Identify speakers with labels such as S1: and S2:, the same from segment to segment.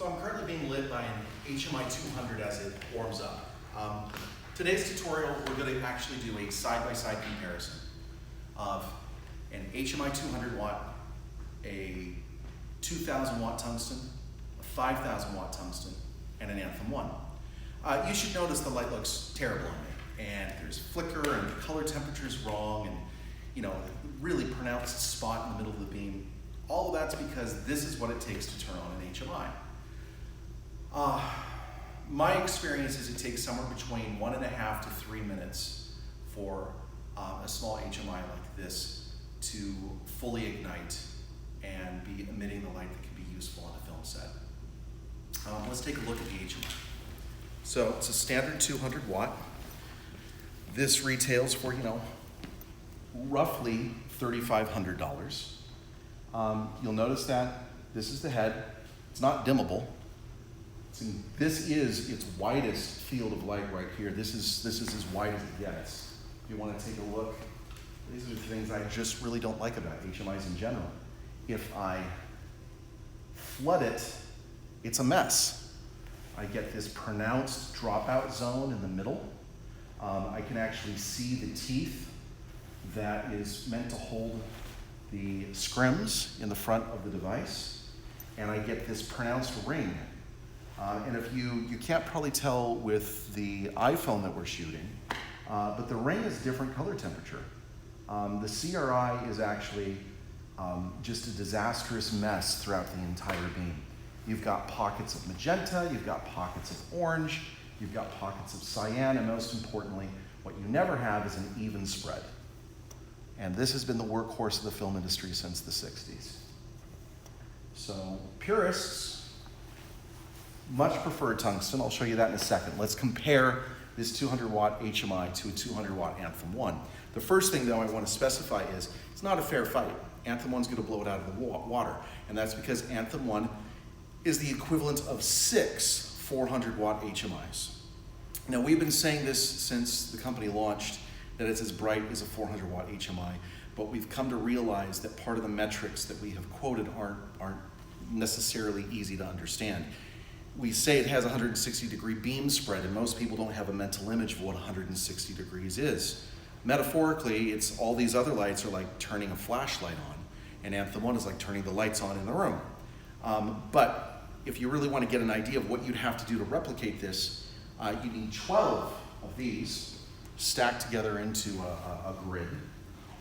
S1: So I'm currently being lit by an HMI 200 as it warms up. Today's tutorial, we're going to actually do a side-by-side comparison of an HMI 200 watt, a 2000 watt tungsten, a 5000 watt tungsten, and an Anthem One. You should notice the light looks terrible on me, and there's flicker and the color temperature is wrong, and really pronounced spot in the middle of the beam. All of that's because this is what it takes to turn on an HMI. My experience is it takes somewhere between 1.5 to 3 minutes for a small HMI like this to fully ignite and be emitting the light that can be useful on a film set. Let's take a look at the HMI. So it's a standard 200 watt. This retails for, roughly $3,500. You'll notice that this is the head. It's not dimmable. This is its widest field of light right here. This is as wide as it gets. If you want to take a look, these are the things I just really don't like about HMIs in general. If I flood it, it's a mess. I get this pronounced dropout zone in the middle. I can actually see the teeth that is meant to hold the scrims in the front of the device, and I get this pronounced ring. And if you can't probably tell with the iPhone that we're shooting, but the ring is different color temperature. The CRI is actually just a disastrous mess throughout the entire beam. You've got pockets of magenta, you've got pockets of orange, you've got pockets of cyan, and most importantly, what you never have is an even spread. And this has been the workhorse of the film industry since the 60s. So purists much prefer tungsten. I'll show you that in a second. Let's compare this 200 watt HMI to a 200 watt Anthem One. The first thing though I want to specify is it's not a fair fight. Anthem One's going to blow it out of the water, and that's because Anthem One is the equivalent of 6 400 watt HMIs. Now we've been saying this since the company launched, that it's as bright as a 400 watt HMI, but we've come to realize that part of the metrics that we have quoted aren't necessarily easy to understand. We say it has a 160-degree beam spread, and most people don't have a mental image of what 160 degrees is. Metaphorically, it's all these other lights are like turning a flashlight on, and Anthem One is like turning the lights on in the room. But if you really want to get an idea of what you'd have to do to replicate this, you need 12 of these stacked together into a grid,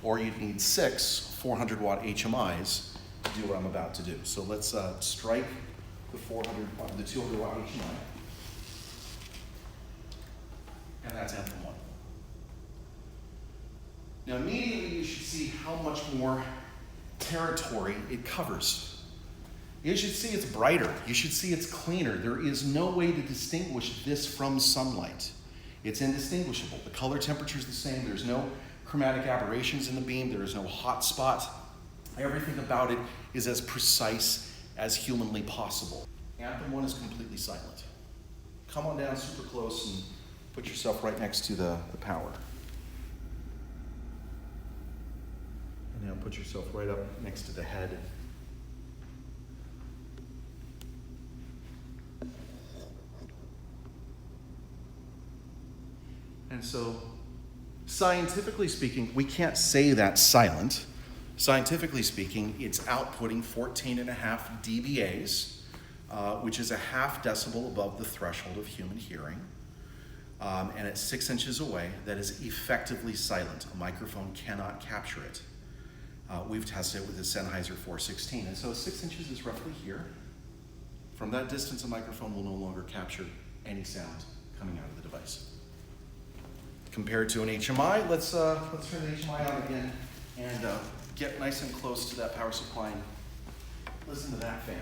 S1: or you'd need 6 400 watt HMIs to do what I'm about to do. So let's strike the 200 watt HMI, and that's Anthem One. Now immediately you should see how much more territory it covers. You should see it's brighter. You should see it's cleaner. There is no way to distinguish this from sunlight. It's indistinguishable. The color temperature is the same. There's no chromatic aberrations in the beam. There is no hot spot. Everything about it is as precise as humanly possible. Anthem One is completely silent. Come on down super close and put yourself right next to the power. And now put yourself right up next to the head. And so, scientifically speaking, we can't say that's silent. Scientifically speaking, it's outputting 14.5 dBAs, which is a half decibel above the threshold of human hearing. And at 6 inches away, that is effectively silent. A microphone cannot capture it. We've tested it with the Sennheiser 416. And so 6 inches is roughly here. From that distance, a microphone will no longer capture any sound coming out of the device. Compared to an HMI, let's turn the HMI on again and get nice and close to that power supply and listen to that fan.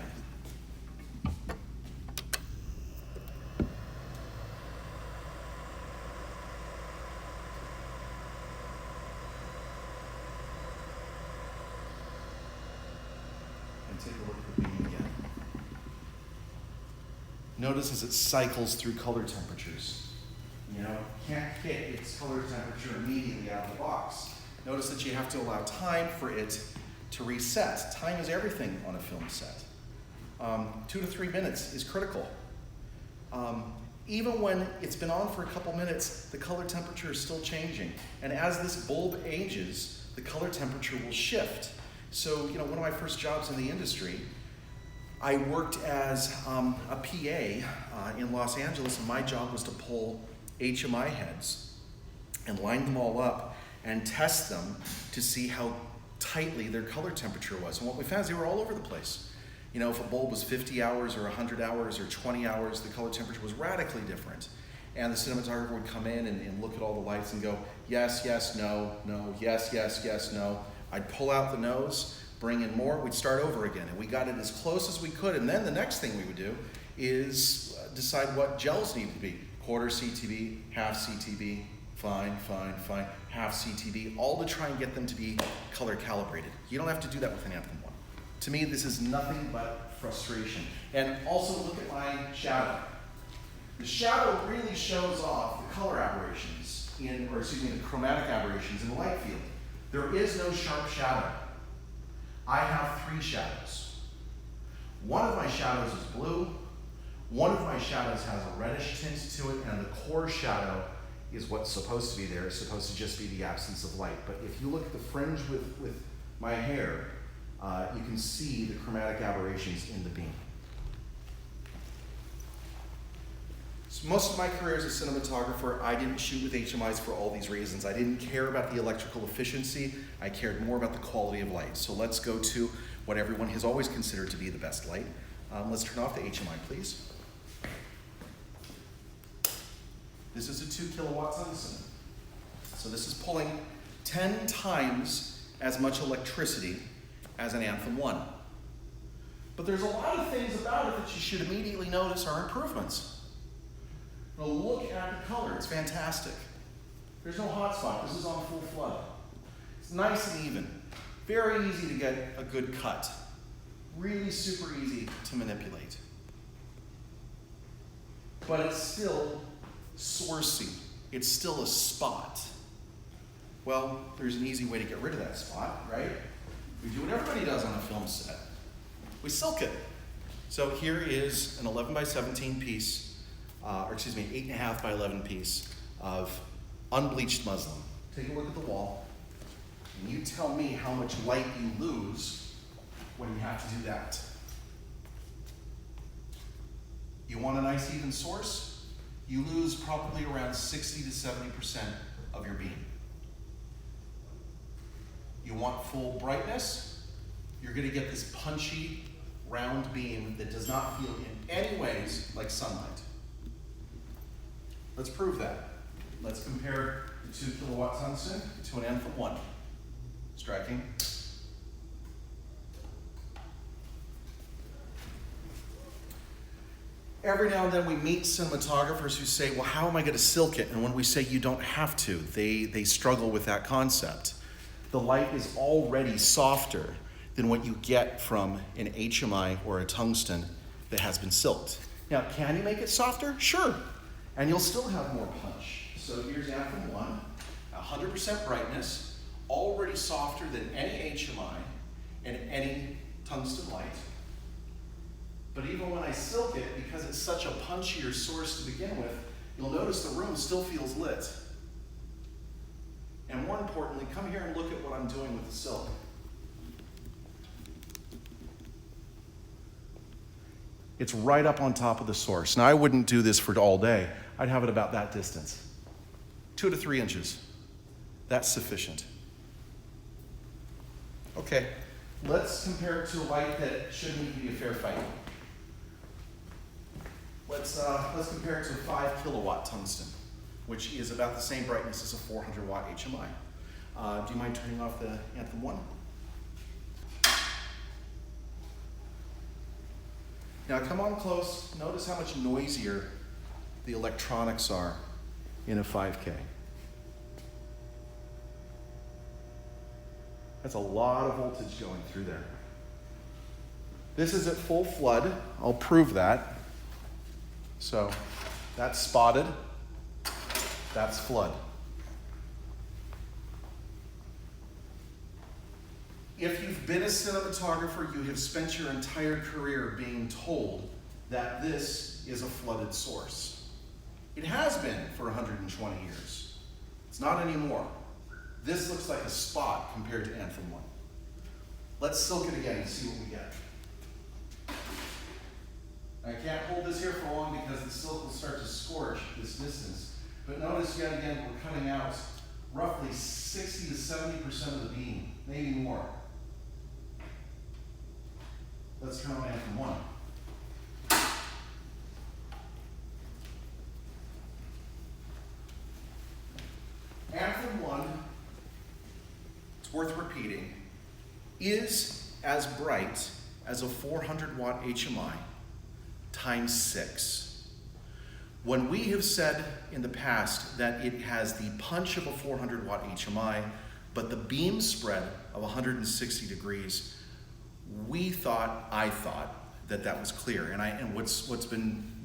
S1: And take a look at the beam again. Notice as it cycles through color temperatures. Can't hit its color temperature immediately out of the box. Notice that you have to allow time for it to reset. Time is everything on a film set. 2 to 3 minutes is critical. Even when it's been on for a couple minutes, the color temperature is still changing. And as this bulb ages, the color temperature will shift. So, one of my first jobs in the industry, I worked as a PA in Los Angeles, and my job was to pull HMI heads and line them all up and test them to see how tightly their color temperature was. And what we found is they were all over the place. If a bulb was 50 hours or 100 hours or 20 hours, the color temperature was radically different. And the cinematographer would come in and look at all the lights and go, yes, yes, no, no, yes, yes, yes, no. I'd pull out the nose, bring in more, we'd start over again. And we got it as close as we could. And then the next thing we would do is decide what gels needed to be. Quarter CTB, half CTB, fine, fine, fine, half CTB, all to try and get them to be color calibrated. You don't have to do that with an Anthem One. To me, this is nothing but frustration. And also look at my shadow. The shadow really shows off the color aberrations the chromatic aberrations in the light field. There is no sharp shadow. I have 3 shadows. One of my shadows is blue. One of my shadows has a reddish tint to it, and the core shadow is what's supposed to be there. It's supposed to just be the absence of light. But if you look at the fringe with my hair, you can see the chromatic aberrations in the beam. So most of my career as a cinematographer, I didn't shoot with HMIs for all these reasons. I didn't care about the electrical efficiency. I cared more about the quality of light. So let's go to what everyone has always considered to be the best light. Let's turn off the HMI, please. This is a 2 kilowatt tungsten. So this is pulling 10 times as much electricity as an Anthem One. But there's a lot of things about it that you should immediately notice are improvements. Now look at the color, it's fantastic. There's no hot spot, this is on full flood. It's nice and even. Very easy to get a good cut. Really super easy to manipulate. But it's still sourcey. It's still a spot. Well, there's an easy way to get rid of that spot, right? We do what everybody does on a film set. We silk it. So here is an 11 by 17 piece, 8.5 by 11 piece of unbleached muslin. Take a look at the wall, and you tell me how much light you lose when you have to do that. You want a nice even source? You lose probably around 60 to 70% of your beam. You want full brightness? You're going to get this punchy, round beam that does not feel in any ways like sunlight. Let's prove that. Let's compare the 2 kilowatt tungsten to an Anthem One. Striking. Every now and then we meet cinematographers who say, well, how am I going to silk it? And when we say you don't have to, they struggle with that concept. The light is already softer than what you get from an HMI or a tungsten that has been silked. Now, can you make it softer? Sure. And you'll still have more punch. So here's Anthem One, 100% brightness, already softer than any HMI and any tungsten light. But even when I silk it, because it's such a punchier source to begin with, you'll notice the room still feels lit. And more importantly, come here and look at what I'm doing with the silk. It's right up on top of the source. Now, I wouldn't do this for all day. I'd have it about that distance. 2 to 3 inches. That's sufficient. Okay, let's compare it to a light that shouldn't even be a fair fight. Let's compare it to a 5 kilowatt tungsten, which is about the same brightness as a 400 watt HMI. Do you mind turning off the Anthem One? Now come on close. Notice how much noisier the electronics are in a 5K. That's a lot of voltage going through there. This is at full flood. I'll prove that. So that's spotted. That's flood. If you've been a cinematographer, you have spent your entire career being told that this is a flooded source. It has been for 120 years. It's not anymore. This looks like a spot compared to Anthem One. Let's silk it again and see what we get. I can't hold this here for long because the silk will start to scorch this distance. But notice yet again, we're cutting out roughly 60 to 70% of the beam, maybe more. Let's turn on Anthem One. Anthem One, it's worth repeating, is as bright as a 400 watt HMI times 6. When we have said in the past that it has the punch of a 400 watt HMI, but the beam spread of 160 degrees, I thought that was clear. And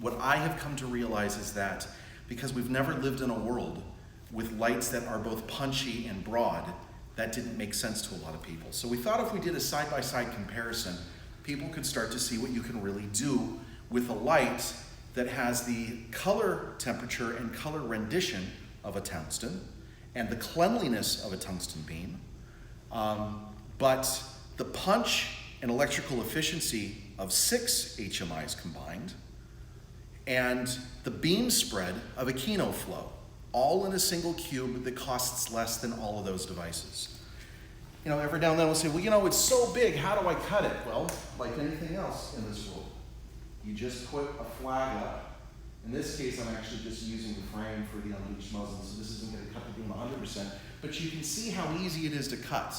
S1: what I have come to realize is that because we've never lived in a world with lights that are both punchy and broad, that didn't make sense to a lot of people. So we thought if we did a side-by-side comparison, people could start to see what you can really do with a light that has the color temperature and color rendition of a tungsten and the cleanliness of a tungsten beam, but the punch and electrical efficiency of 6 HMIs combined, and the beam spread of a Kino Flow, all in a single cube that costs less than all of those devices. Every now and then we'll say, well, it's so big, how do I cut it? Well, like anything else in this world, you just put a flag up. In this case, I'm actually just using the frame for the unbleached muslin, so this isn't going to cut the beam 100%, but you can see how easy it is to cut.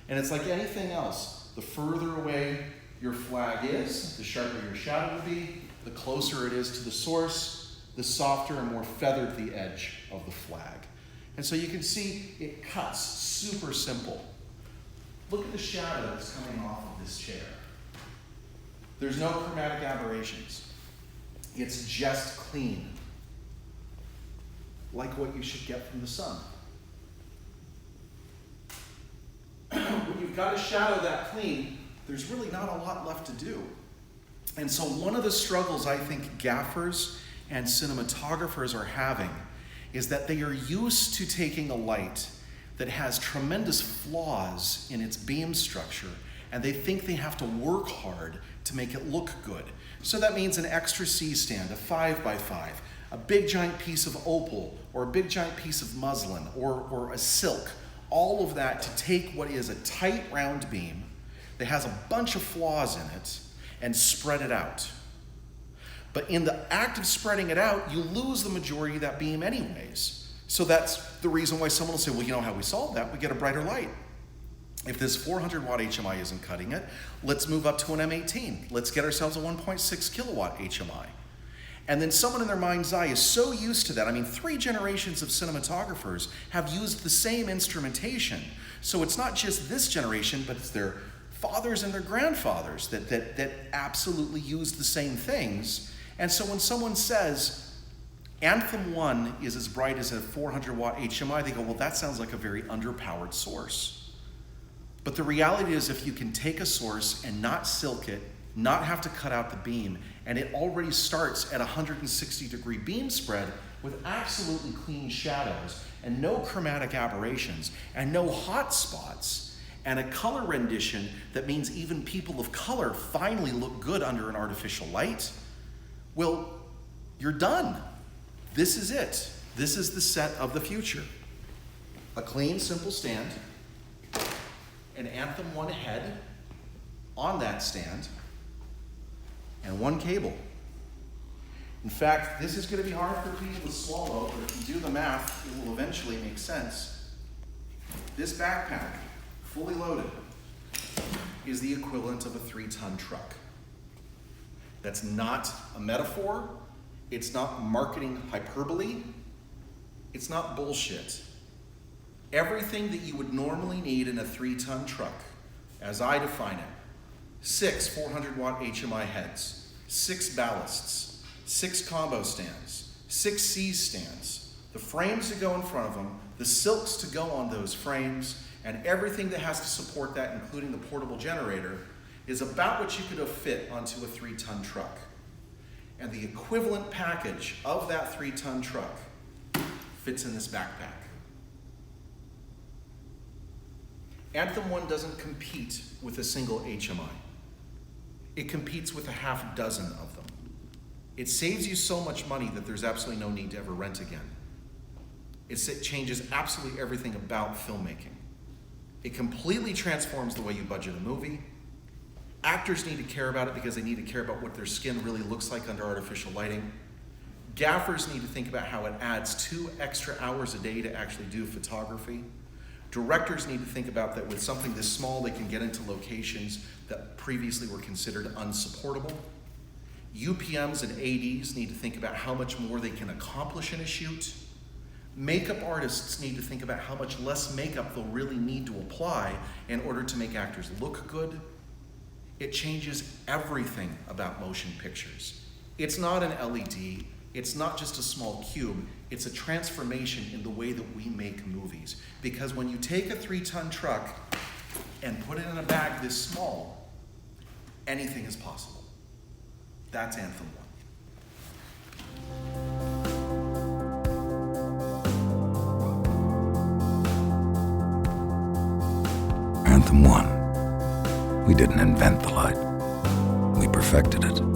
S1: And it's like anything else. The further away your flag is, the sharper your shadow will be, the closer it is to the source, the softer and more feathered the edge of the flag. And so you can see it cuts super simple. Look at the shadow that's coming off of this chair. There's no chromatic aberrations. It's just clean, like what you should get from the sun. When you've got a shadow that clean, there's really not a lot left to do. And so one of the struggles I think gaffers and cinematographers are having is that they are used to taking a light that has tremendous flaws in its beam structure, and they think they have to work hard to make it look good. So that means an extra C-stand, a 5x5, a big giant piece of opal, or a big giant piece of muslin, or a silk, all of that to take what is a tight round beam that has a bunch of flaws in it and spread it out. But in the act of spreading it out, you lose the majority of that beam anyways. So that's the reason why someone will say, well, you know how we solve that? We get a brighter light. If this 400 watt HMI isn't cutting it, let's move up to an M18. Let's get ourselves a 1.6 kilowatt HMI. And then someone in their mind's eye is so used to that. 3 generations of cinematographers have used the same instrumentation. So it's not just this generation, but it's their fathers and their grandfathers that absolutely used the same things. And so when someone says, Anthem One is as bright as a 400 watt HMI, they go, well, that sounds like a very underpowered source. But the reality is, if you can take a source and not silk it, not have to cut out the beam, and it already starts at 160 degree beam spread with absolutely clean shadows and no chromatic aberrations and no hot spots and a color rendition that means even people of color finally look good under an artificial light, well, you're done. This is it. This is the set of the future. A clean, simple stand, an Anthem One head on that stand, and one cable. In fact, this is going to be hard for people to swallow, but if you do the math, it will eventually make sense. This backpack, fully loaded, is the equivalent of a 3-ton truck. That's not a metaphor. It's not marketing hyperbole. It's not bullshit. Everything that you would normally need in a 3-ton truck, as I define it, 6 400 watt HMI heads, 6 ballasts, 6 combo stands, 6 C stands, the frames to go in front of them, the silks to go on those frames, And everything that has to support that, including the portable generator, is about what you could have fit onto a 3-ton truck. And the equivalent package of that 3-ton truck fits in this backpack. Anthem One doesn't compete with a single HMI. It competes with a half dozen of them. It saves you so much money that there's absolutely no need to ever rent again. It changes absolutely everything about filmmaking. It completely transforms the way you budget a movie. Actors need to care about it because they need to care about what their skin really looks like under artificial lighting. Gaffers need to think about how it adds 2 extra hours a day to actually do photography. Directors need to think about that with something this small, they can get into locations that previously were considered unsupportable. UPMs and ADs need to think about how much more they can accomplish in a shoot. Makeup artists need to think about how much less makeup they'll really need to apply in order to make actors look good. It changes everything about motion pictures. It's not an LED, it's not just a small cube, it's a transformation in the way that we make movies. Because when you take a 3-ton truck and put it in a bag this small, anything is possible. That's Anthem One.
S2: Anthem One. We didn't invent the light. We perfected it.